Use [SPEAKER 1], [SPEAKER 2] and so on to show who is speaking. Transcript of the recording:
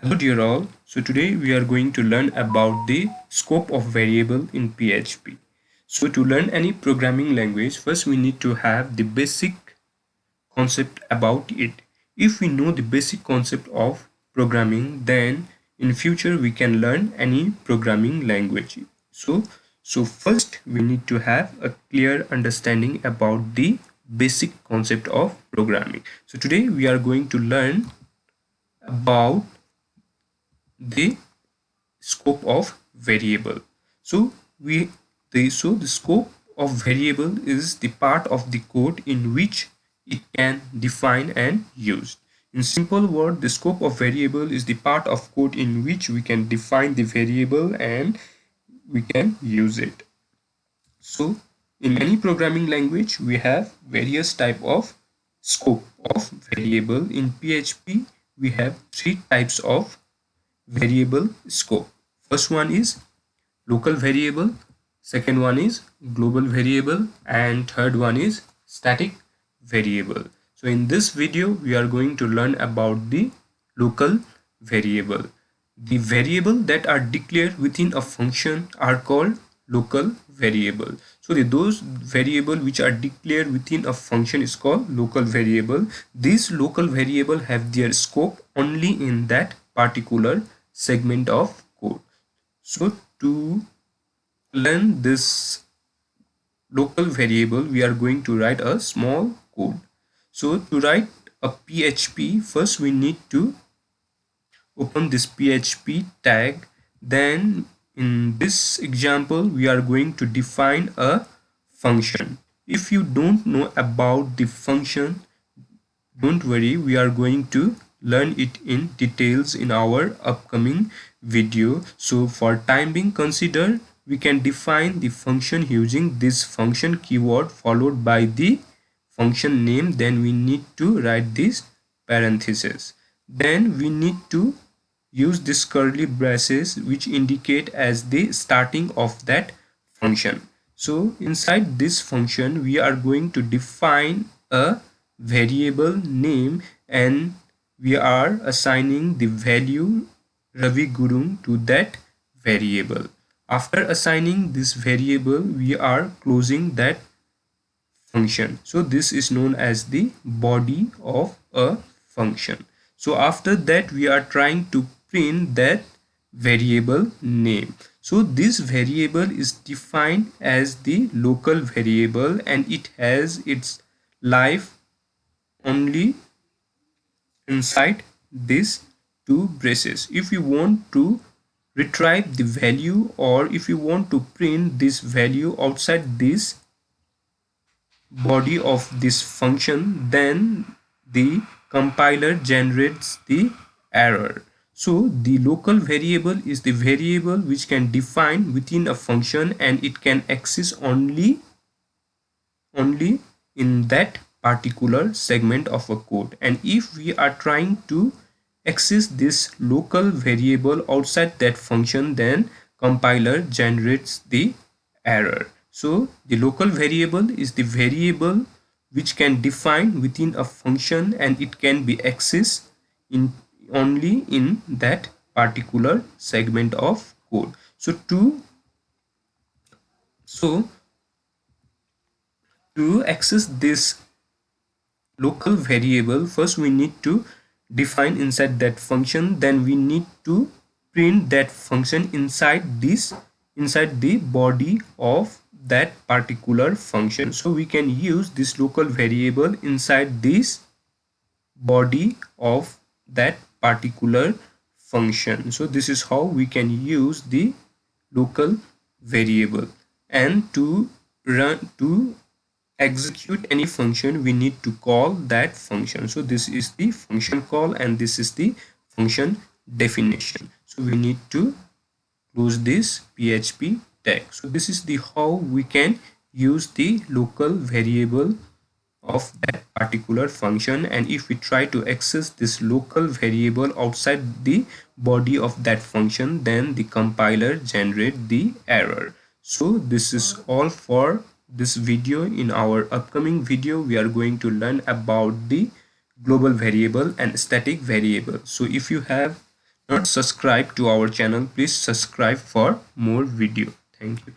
[SPEAKER 1] Hello dear all. So today we are going to learn about the scope of variable in PHP. So to learn any programming language, first we need to have the basic concept about it. If we know the basic concept of programming, then in future we can learn any programming language. So first we need to have a clear understanding about the basic concept of programming. So today we are going to learn about the scope of variable. So the scope of variable is the part of the code in which it can define and use. In simple word, the scope of variable is the part of code in which we can define the variable and we can use it. So in any programming language we have various type of scope of variable. In PHP we have three types of variable scope. First one is local variable, second one is global variable, and third one is static variable. So in this video we are going to learn about the local variable. The variable that are declared within a function are called local variable. So those variable which are declared within a function is called local variable. These local variable have their scope only in that particular segment of code. So to learn this local variable, we are going to write a small code. So to write a PHP, first we need to open this PHP tag. Then in this example we are going to define a function. If you don't know about the function, don't worry, we are going to learn it in details in our upcoming video. So for time being, consider we can define the function using this function keyword followed by the function name. Then we need to write this parenthesis. Then we need to use this curly braces which indicate as the starting of that function. So inside this function we are going to define a variable name and we are assigning the value Ravi Gurung to that variable. After assigning this variable we are closing that function. So this is known as the body of a function. So after that we are trying to print that variable name. So this variable is defined as the local variable and it has its life only inside these two braces. If you want to retrieve the value or if you want to print this value outside this body of this function, then the compiler generates the error. So the local variable is the variable which can define within a function and it can access only in that particular segment of a code. And if we are trying to access this local variable outside that function, then compiler generates the error. So the local variable is the variable which can define within a function and it can be accessed in only in that particular segment of code. To access this local variable, first we need to define inside that function, then we need to print that function inside the body of that particular function. So we can use this local variable inside this body of that particular function. So this is how we can use the local variable. And to execute any function we need to call that function. So this is the function call and this is the function definition. So we need to close this PHP tag. So this is the how we can use the local variable of that particular function, and if we try to access this local variable outside the body of that function, then the compiler generate the error. So this is all for this video. In our upcoming video we are going to learn about the global variable and static variable. So if you have not subscribe to our channel, please subscribe for more video. Thank you.